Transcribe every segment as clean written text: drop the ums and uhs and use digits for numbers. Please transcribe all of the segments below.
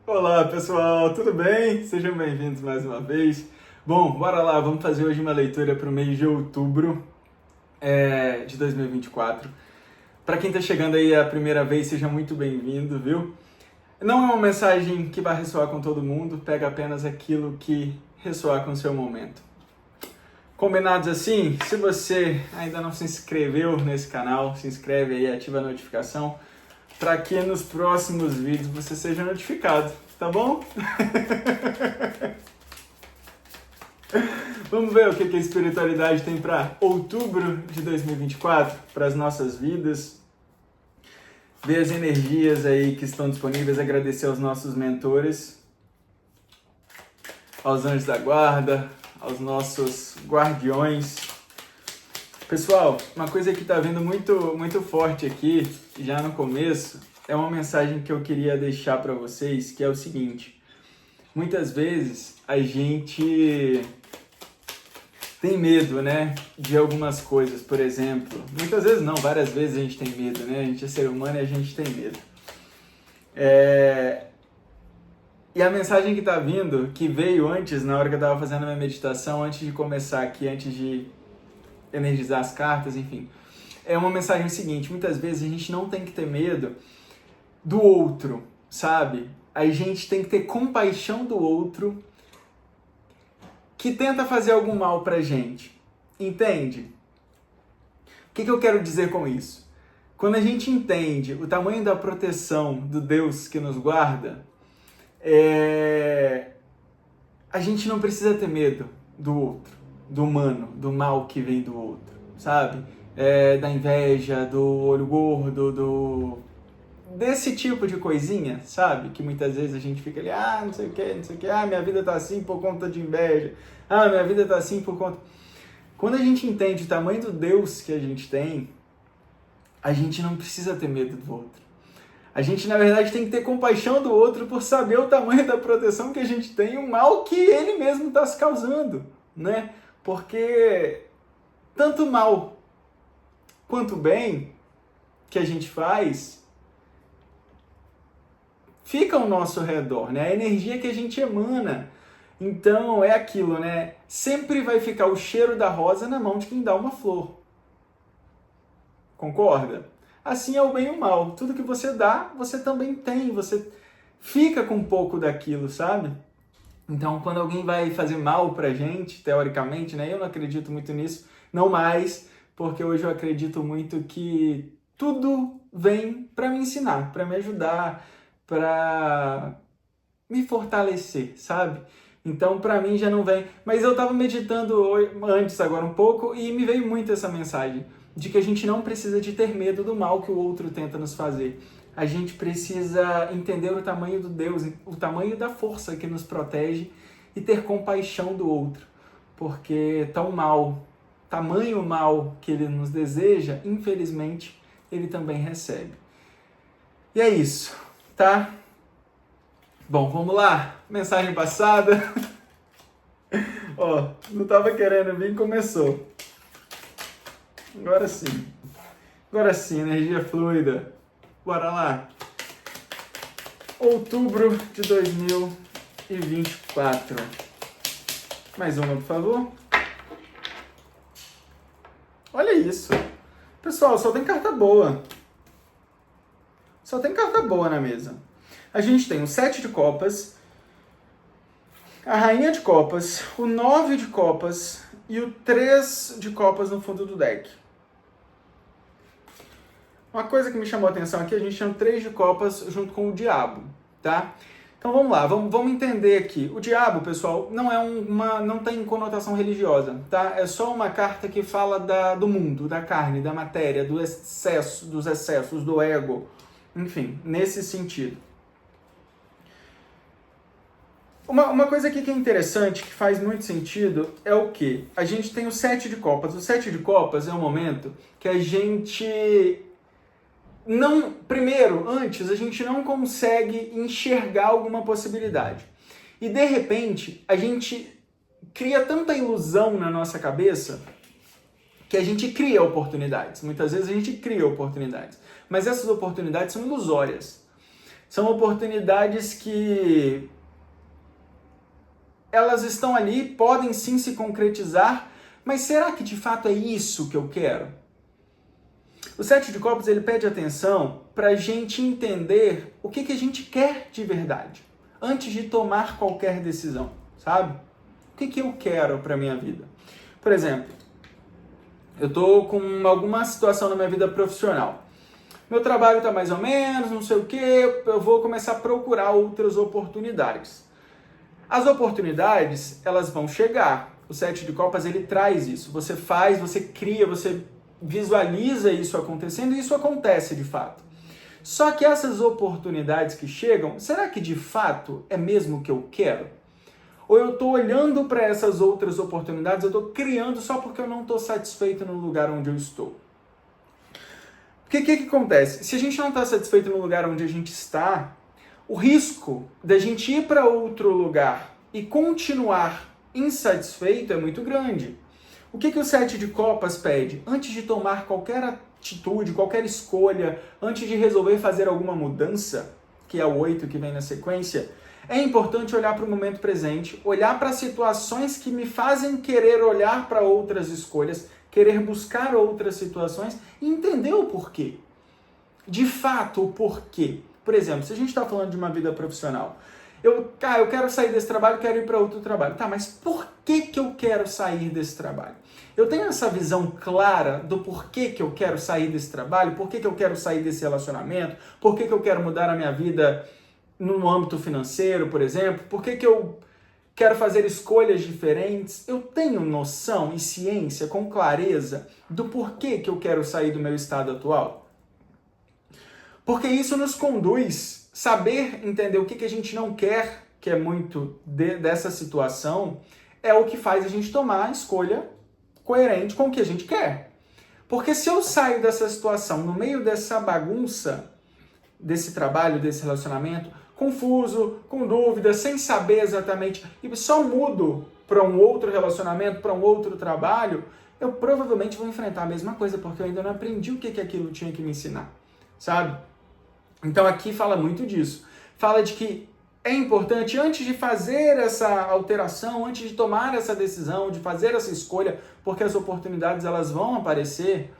Olá pessoal, tudo bem? Sejam bem-vindos mais uma vez. Bom, bora lá, vamos fazer hoje uma leitura para o mês de outubro de 2024. Para quem está chegando aí a primeira vez, seja muito bem-vindo, viu? Não é uma mensagem que vai ressoar com todo mundo, pega apenas aquilo que ressoar com o seu momento. Combinados assim? Se você ainda não se inscreveu nesse canal, se inscreve aí, ativa a notificação para que nos próximos vídeos você seja notificado, tá bom? Vamos ver o que a espiritualidade tem para outubro de 2024, para as nossas vidas. Ver as energias aí que estão disponíveis, agradecer aos nossos mentores, aos anjos da guarda, aos nossos guardiões. Pessoal, uma coisa que está vindo muito forte aqui, já no começo, é uma mensagem que eu queria deixar para vocês, que é o seguinte: muitas vezes a gente tem medo, né, de algumas coisas, por exemplo. Muitas vezes não, várias vezes a gente tem medo, né? A gente é ser humano e a gente tem medo. E a mensagem que está vindo, que veio antes, na hora que eu estava fazendo a minha meditação, antes de começar aqui, antes de energizar as cartas, enfim, é uma mensagem seguinte: muitas vezes a gente não tem que ter medo do outro, sabe? A gente tem que ter compaixão do outro que tenta fazer algum mal pra gente, entende? O que eu quero dizer com isso? Quando a gente entende o tamanho da proteção do Deus que nos guarda, a gente não precisa ter medo do outro, do humano, do mal que vem do outro, sabe? Da inveja, do olho gordo, desse tipo de coisinha, sabe? Que muitas vezes a gente fica ali, não sei o que, minha vida tá assim por conta de inveja, minha vida tá assim por conta... Quando a gente entende o tamanho do Deus que a gente tem, a gente não precisa ter medo do outro. A gente, na verdade, tem que ter compaixão do outro por saber o tamanho da proteção que a gente tem e o mal que ele mesmo está se causando, né? Porque tanto mal quanto bem que a gente faz fica ao nosso redor, né? A energia que a gente emana. Então, é aquilo, né? Sempre vai ficar o cheiro da rosa na mão de quem dá uma flor. Concorda? Assim é o bem e o mal. Tudo que você dá, você também tem. Você fica com um pouco daquilo, sabe? Então, quando alguém vai fazer mal pra gente, teoricamente, né? Eu não acredito muito nisso, não mais, porque hoje eu acredito muito que tudo vem pra me ensinar, pra me ajudar, pra me fortalecer, sabe? Então, pra mim já não vem. Mas eu tava meditando antes, agora um pouco, e me veio muito essa mensagem de que a gente não precisa de ter medo do mal que o outro tenta nos fazer. A gente precisa entender o tamanho do Deus, o tamanho da força que nos protege e ter compaixão do outro. Porque tamanho mal que ele nos deseja, infelizmente, ele também recebe. E é isso, tá? Bom, vamos lá. Mensagem passada. Não tava querendo vir, começou. Agora sim, energia fluida. Bora lá. Outubro de 2024. Mais uma, por favor. Olha isso. Pessoal, só tem carta boa. Só tem carta boa na mesa. A gente tem o 7 de copas, a rainha de copas, o 9 de copas e o 3 de copas no fundo do deck. Uma coisa que me chamou a atenção aqui, a gente tem o 3 de copas junto com o diabo, tá? Então vamos lá, vamos entender aqui. O diabo, pessoal, não tem conotação religiosa, tá? É só uma carta que fala do mundo, da carne, da matéria, dos excessos, do ego, enfim, nesse sentido. Uma coisa aqui que é interessante, que faz muito sentido, é o quê? A gente tem o 7 de copas. O 7 de copas é um momento que a gente antes a gente não consegue enxergar alguma possibilidade. E de repente, a gente cria tanta ilusão na nossa cabeça que a gente cria oportunidades. Muitas vezes a gente cria oportunidades, mas essas oportunidades são ilusórias. São oportunidades que elas estão ali, podem sim se concretizar, mas será que de fato é isso que eu quero? O 7 de Copas, ele pede atenção para a gente entender o que a gente quer de verdade, antes de tomar qualquer decisão, sabe? O que eu quero para minha vida? Por exemplo, eu tô com alguma situação na minha vida profissional. Meu trabalho tá mais ou menos, não sei o que, eu vou começar a procurar outras oportunidades. As oportunidades, elas vão chegar. O 7 de Copas, ele traz isso. Você faz, você cria, você visualiza isso acontecendo e isso acontece de fato. Só que essas oportunidades que chegam, será que de fato é mesmo o que eu quero? Ou eu estou olhando para essas outras oportunidades, eu estou criando só porque eu não estou satisfeito no lugar onde eu estou? Porque o que acontece? Se a gente não está satisfeito no lugar onde a gente está, o risco da gente ir para outro lugar e continuar insatisfeito é muito grande. O que o 7 de Copas pede? Antes de tomar qualquer atitude, qualquer escolha, antes de resolver fazer alguma mudança, que é o 8 que vem na sequência, é importante olhar para o momento presente, olhar para situações que me fazem querer olhar para outras escolhas, querer buscar outras situações e entender o porquê. De fato, o porquê. Por exemplo, se a gente está falando de uma vida profissional, eu quero sair desse trabalho, quero ir para outro trabalho. Tá, mas por que eu quero sair desse trabalho? Eu tenho essa visão clara do porquê que eu quero sair desse trabalho, por que eu quero sair desse relacionamento, por que eu quero mudar a minha vida no âmbito financeiro, por exemplo, por que eu quero fazer escolhas diferentes. Eu tenho noção e ciência com clareza do porquê que eu quero sair do meu estado atual? Porque isso nos conduz, saber entender o que a gente não quer, que é muito dessa situação, é o que faz a gente tomar a escolha coerente com o que a gente quer. Porque se eu saio dessa situação, no meio dessa bagunça, desse trabalho, desse relacionamento, confuso, com dúvidas, sem saber exatamente, e só mudo para um outro relacionamento, para um outro trabalho, eu provavelmente vou enfrentar a mesma coisa, porque eu ainda não aprendi o que aquilo tinha que me ensinar, sabe? Então aqui fala muito disso. Fala de que é importante, antes de fazer essa alteração, antes de tomar essa decisão, de fazer essa escolha, porque as oportunidades elas vão aparecer,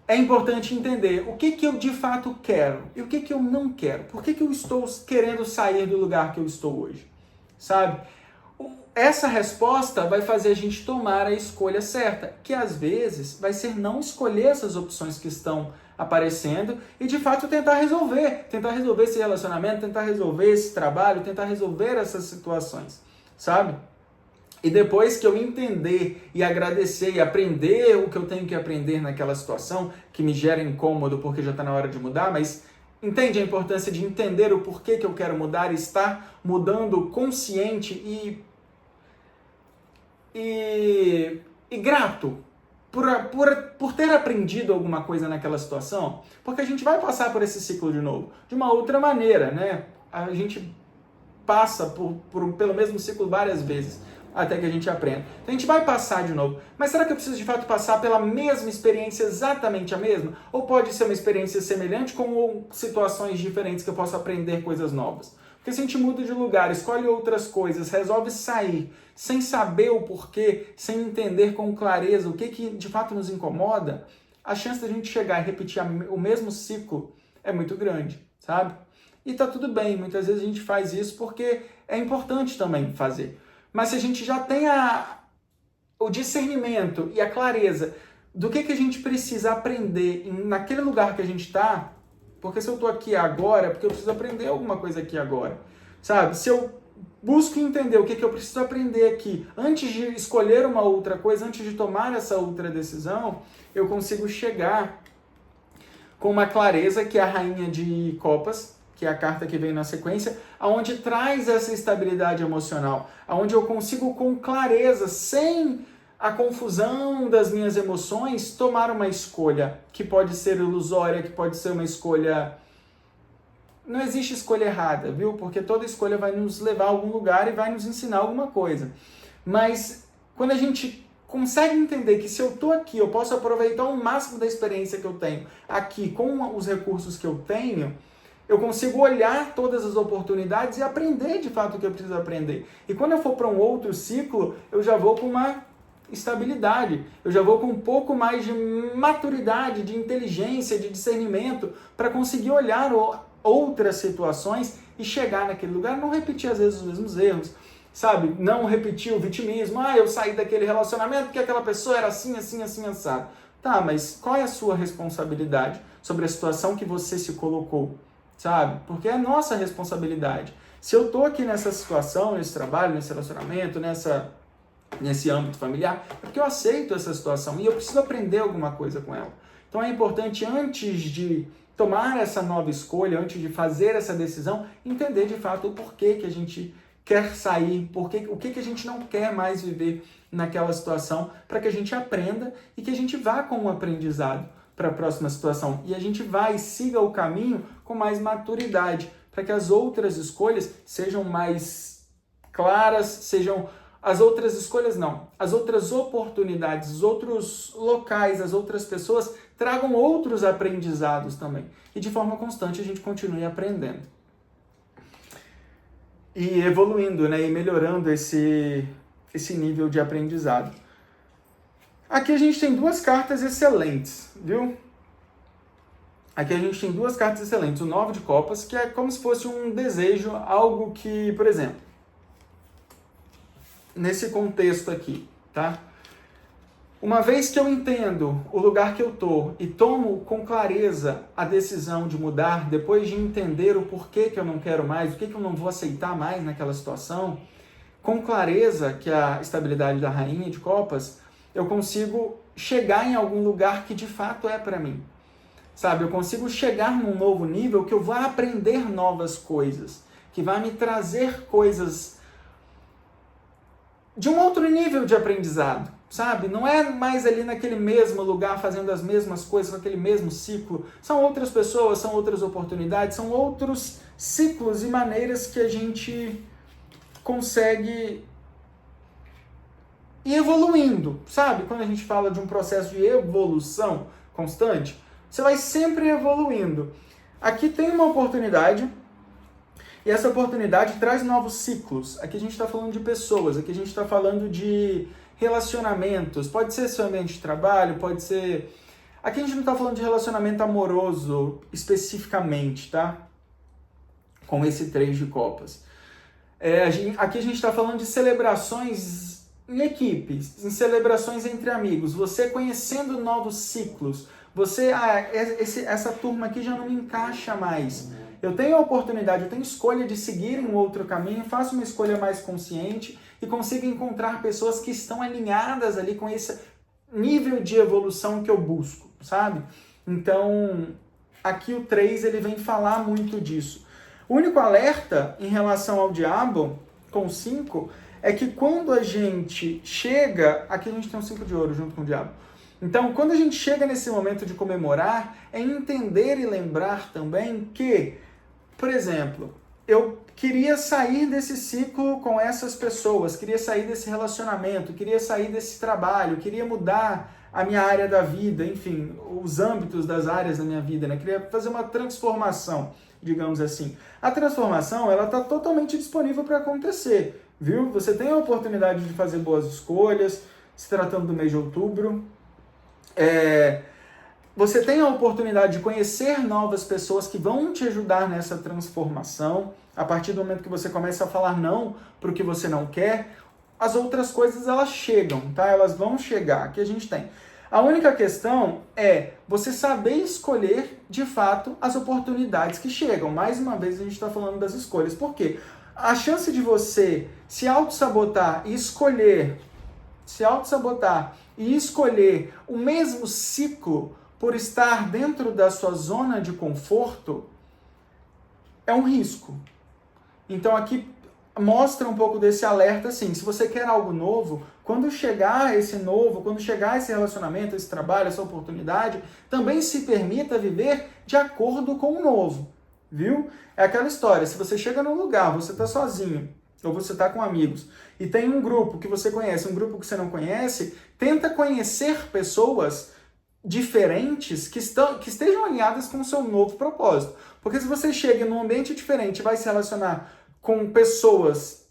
é importante entender o que eu de fato quero e o que eu não quero. Por que eu estou querendo sair do lugar que eu estou hoje? Sabe? Essa resposta vai fazer a gente tomar a escolha certa, que às vezes vai ser não escolher essas opções que estão aparecendo e de fato tentar resolver esse relacionamento, tentar resolver esse trabalho, tentar resolver essas situações, sabe? E depois que eu entender e agradecer e aprender o que eu tenho que aprender naquela situação, que me gera incômodo porque já está na hora de mudar, mas entende a importância de entender o porquê que eu quero mudar e estar mudando consciente e grato por ter aprendido alguma coisa naquela situação, porque a gente vai passar por esse ciclo de novo, de uma outra maneira, né? A gente passa pelo mesmo ciclo várias vezes, até que a gente aprenda. Então a gente vai passar de novo. Mas será que eu preciso de fato passar pela mesma experiência, exatamente a mesma? Ou pode ser uma experiência semelhante com situações diferentes que eu possa aprender coisas novas? Porque se a gente muda de lugar, escolhe outras coisas, resolve sair, sem saber o porquê, sem entender com clareza o que de fato nos incomoda, a chance da gente chegar e repetir o mesmo ciclo é muito grande, sabe? E tá tudo bem, muitas vezes a gente faz isso porque é importante também fazer. Mas se a gente já tem o discernimento e a clareza do que a gente precisa aprender naquele lugar que a gente está, porque se eu estou aqui agora, é porque eu preciso aprender alguma coisa aqui agora, sabe? Se eu busco entender o que eu preciso aprender aqui, antes de escolher uma outra coisa, antes de tomar essa outra decisão, eu consigo chegar com uma clareza que é a Rainha de Copas, que é a carta que vem na sequência, aonde traz essa estabilidade emocional, aonde eu consigo com clareza, sem a confusão das minhas emoções, tomar uma escolha que pode ser ilusória, que pode ser uma escolha... Não existe escolha errada, viu? Porque toda escolha vai nos levar a algum lugar e vai nos ensinar alguma coisa. Mas quando a gente consegue entender que se eu estou aqui, eu posso aproveitar o máximo da experiência que eu tenho aqui com os recursos que eu tenho, Eu consigo olhar todas as oportunidades e aprender de fato o que eu preciso aprender. E quando eu for para um outro ciclo, eu já vou com uma estabilidade, eu já vou com um pouco mais de maturidade, de inteligência, de discernimento para conseguir olhar outras situações e chegar naquele lugar, não repetir às vezes os mesmos erros, sabe? Não repetir o vitimismo, eu saí daquele relacionamento porque aquela pessoa era assim, assim, assim, assado. Tá, mas qual é a sua responsabilidade sobre a situação que você se colocou, sabe? Porque é nossa responsabilidade. Se eu tô aqui nessa situação, nesse trabalho, nesse relacionamento, nesse âmbito familiar, é porque eu aceito essa situação e eu preciso aprender alguma coisa com ela. Então é importante, antes de tomar essa nova escolha, antes de fazer essa decisão, entender de fato o porquê que a gente quer sair, o que a gente não quer mais viver naquela situação, para que a gente aprenda e que a gente vá com um aprendizado para a próxima situação. E a gente vá e siga o caminho com mais maturidade, para que as outras escolhas sejam mais claras, sejam... As outras escolhas não, as outras oportunidades, os outros locais, as outras pessoas tragam outros aprendizados também. E de forma constante a gente continue aprendendo. E evoluindo, né? E melhorando esse nível de aprendizado. Aqui a gente tem duas cartas excelentes, viu? Aqui a gente tem duas cartas excelentes. O 9 de copas, que é como se fosse um desejo, algo que, por exemplo, nesse contexto aqui, tá? Uma vez que eu entendo o lugar que eu tô e tomo com clareza a decisão de mudar, depois de entender o porquê que eu não quero mais, o que eu não vou aceitar mais naquela situação, com clareza, que é a estabilidade da rainha de copas, eu consigo chegar em algum lugar que de fato é para mim. Sabe, eu consigo chegar num novo nível que eu vá aprender novas coisas, que vai me trazer coisas de um outro nível de aprendizado, sabe? Não é mais ali naquele mesmo lugar fazendo as mesmas coisas, naquele mesmo ciclo. São outras pessoas, são outras oportunidades, são outros ciclos e maneiras que a gente consegue ir evoluindo, sabe? Quando a gente fala de um processo de evolução constante, você vai sempre evoluindo. Aqui tem uma oportunidade. E essa oportunidade traz novos ciclos. Aqui a gente está falando de pessoas, aqui a gente está falando de relacionamentos. Pode ser seu ambiente de trabalho, pode ser... Aqui a gente não está falando de relacionamento amoroso especificamente, tá? Com esse 3 de copas. Aqui a gente está falando de celebrações em equipes, em celebrações entre amigos. Você conhecendo novos ciclos. Essa turma aqui já não me encaixa mais. Eu tenho a oportunidade, eu tenho escolha de seguir um outro caminho, faço uma escolha mais consciente e consigo encontrar pessoas que estão alinhadas ali com esse nível de evolução que eu busco, sabe? Então, aqui o 3 ele vem falar muito disso. O único alerta em relação ao diabo, com 5, é que quando a gente chega... Aqui a gente tem um 5 de ouro junto com o diabo. Então, quando a gente chega nesse momento de comemorar, é entender e lembrar também que... Por exemplo, eu queria sair desse ciclo com essas pessoas, queria sair desse relacionamento, queria sair desse trabalho, queria mudar a minha área da vida, enfim, os âmbitos das áreas da minha vida, né? Queria fazer uma transformação, digamos assim. A transformação, ela está totalmente disponível para acontecer, viu? Você tem a oportunidade de fazer boas escolhas, se tratando do mês de outubro. Você tem a oportunidade de conhecer novas pessoas que vão te ajudar nessa transformação. A partir do momento que você começa a falar não para o que você não quer, as outras coisas elas chegam, tá? Elas vão chegar, que a gente tem. A única questão é você saber escolher, de fato, as oportunidades que chegam. Mais uma vez a gente está falando das escolhas. Por quê? A chance de você se auto-sabotar e escolher o mesmo ciclo por estar dentro da sua zona de conforto, é um risco. Então aqui mostra um pouco desse alerta, assim, se você quer algo novo, quando chegar esse novo, quando chegar esse relacionamento, esse trabalho, essa oportunidade, também se permita viver de acordo com o novo, viu? É aquela história, se você chega num lugar, você está sozinho, ou você está com amigos, e tem um grupo que você conhece, um grupo que você não conhece, tenta conhecer pessoas diferentes que estejam alinhadas com o seu novo propósito. Porque se você chega num ambiente diferente e vai se relacionar com pessoas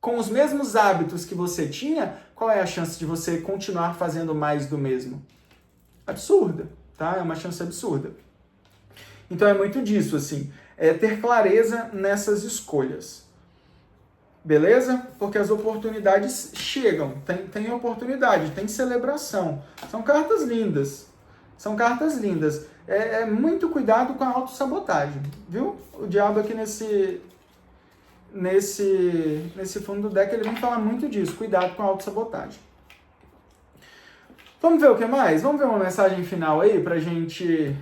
com os mesmos hábitos que você tinha, qual é a chance de você continuar fazendo mais do mesmo? Absurda, tá? É uma chance absurda. Então é muito disso, assim, é ter clareza nessas escolhas. Beleza? Porque as oportunidades chegam, tem oportunidade, tem celebração. São cartas lindas. São cartas lindas. É muito cuidado com a autossabotagem, viu? O diabo aqui nesse fundo do deck, ele vem falar muito disso. Cuidado com a autossabotagem. Vamos ver o que mais? Vamos ver uma mensagem final aí pra gente...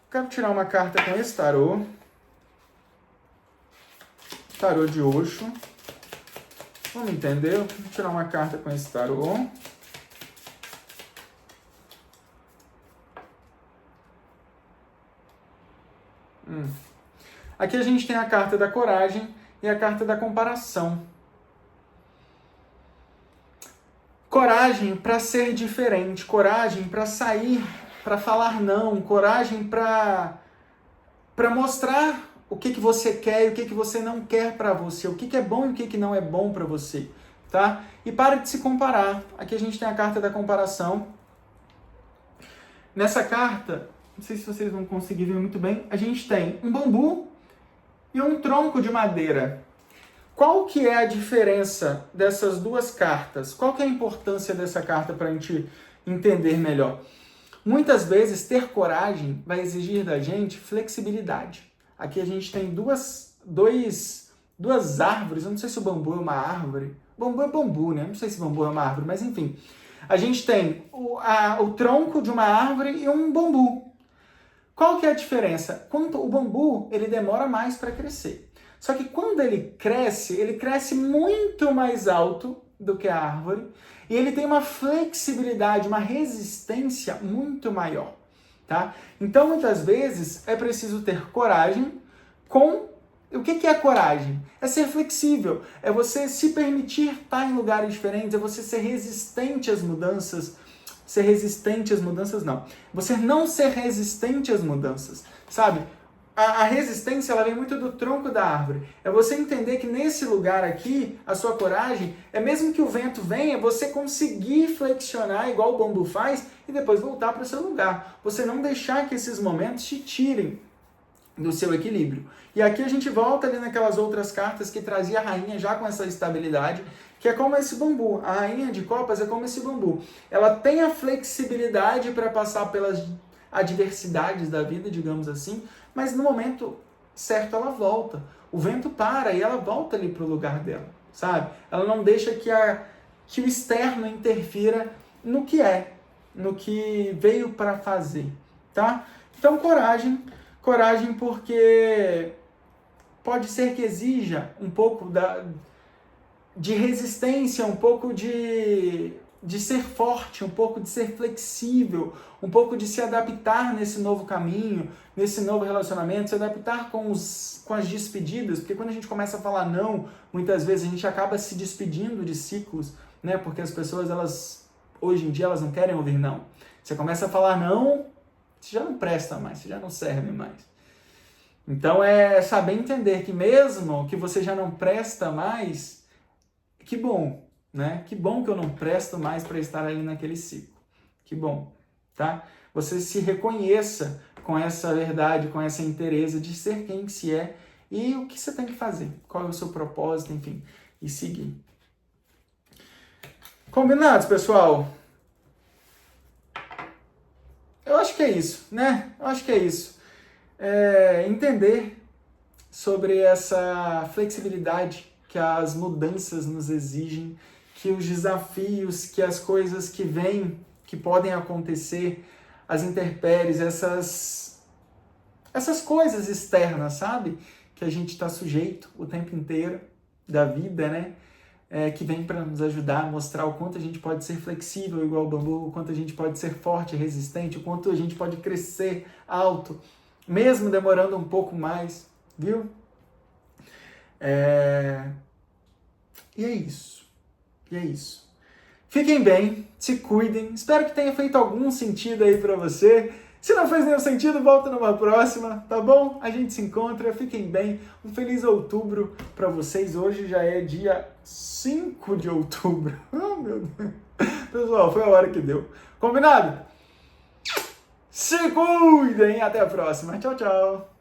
Quero tirar uma carta com esse tarô. Tarô de Osho. Vamos entender? Vou tirar uma carta com esse tarô. Aqui a gente tem a carta da coragem e a carta da comparação. Coragem para ser diferente, coragem para sair, para falar não, coragem para mostrar o que você quer e o que você não quer para você, o que é bom e o que não é bom para você, tá? E para de se comparar. Aqui a gente tem a carta da comparação. Nessa carta, não sei se vocês vão conseguir ver muito bem, a gente tem um bambu e um tronco de madeira. Qual que é a diferença dessas duas cartas? Qual que é a importância dessa carta para a gente entender melhor? Muitas vezes, ter coragem vai exigir da gente flexibilidade. Aqui a gente tem duas árvores, eu não sei se o bambu é uma árvore. Bambu é bambu, né? Não sei se bambu é uma árvore, mas enfim. A gente tem o tronco de uma árvore e um bambu. Qual que é a diferença? Quando o bambu, ele demora mais para crescer. Só que quando ele cresce muito mais alto do que a árvore e ele tem uma flexibilidade, uma resistência muito maior, tá? Então, muitas vezes, é preciso ter coragem com... O que é coragem? É ser flexível, é você se permitir estar em lugares diferentes, é você ser resistente às mudanças. Ser resistente às mudanças, não. Você não ser resistente às mudanças, sabe? A resistência, ela vem muito do tronco da árvore. É você entender que nesse lugar aqui, a sua coragem, é mesmo que o vento venha, você conseguir flexionar igual o bambu faz e depois voltar para o seu lugar. Você não deixar que esses momentos te tirem do seu equilíbrio. E aqui a gente volta ali naquelas outras cartas que trazia a rainha já com essa estabilidade, que é como esse bambu. A rainha de copas é como esse bambu. Ela tem a flexibilidade para passar pelas adversidades da vida, digamos assim, mas no momento certo ela volta. O vento para e ela volta ali para o lugar dela, sabe? Ela não deixa que o externo interfira no que veio para fazer, tá? Então, coragem porque pode ser que exija um pouco de resistência, um pouco de ser forte, um pouco de ser flexível, um pouco de se adaptar nesse novo caminho, nesse novo relacionamento, se adaptar com as despedidas, porque quando a gente começa a falar não, muitas vezes a gente acaba se despedindo de ciclos, né? Porque as pessoas, hoje em dia, elas não querem ouvir não. Você começa a falar não, você já não presta mais, você já não serve mais. Então é saber entender que mesmo que você já não presta mais, que bom, né? Que bom que eu não presto mais para estar ali naquele ciclo. Que bom, tá? Você se reconheça com essa verdade, com essa inteireza de ser quem se é e o que você tem que fazer, qual é o seu propósito, enfim, e seguir. Combinados, pessoal? Eu acho que é isso, né? Eu acho que é isso. Entender sobre essa flexibilidade que as mudanças nos exigem, que os desafios, que as coisas que vêm, que podem acontecer, as intempéries, essas coisas externas, sabe? Que a gente está sujeito o tempo inteiro da vida, né? Que vem para nos ajudar a mostrar o quanto a gente pode ser flexível igual o bambu, o quanto a gente pode ser forte e resistente, o quanto a gente pode crescer alto, mesmo demorando um pouco mais, viu? E é isso. Fiquem bem, se cuidem. Espero que tenha feito algum sentido aí pra você. Se não fez nenhum sentido, volta numa próxima, tá bom? A gente se encontra, fiquem bem. Um feliz outubro pra vocês. Hoje já é dia 5 de outubro. Oh, meu Deus. Pessoal, foi a hora que deu. Combinado? Se cuidem, até a próxima. Tchau, tchau.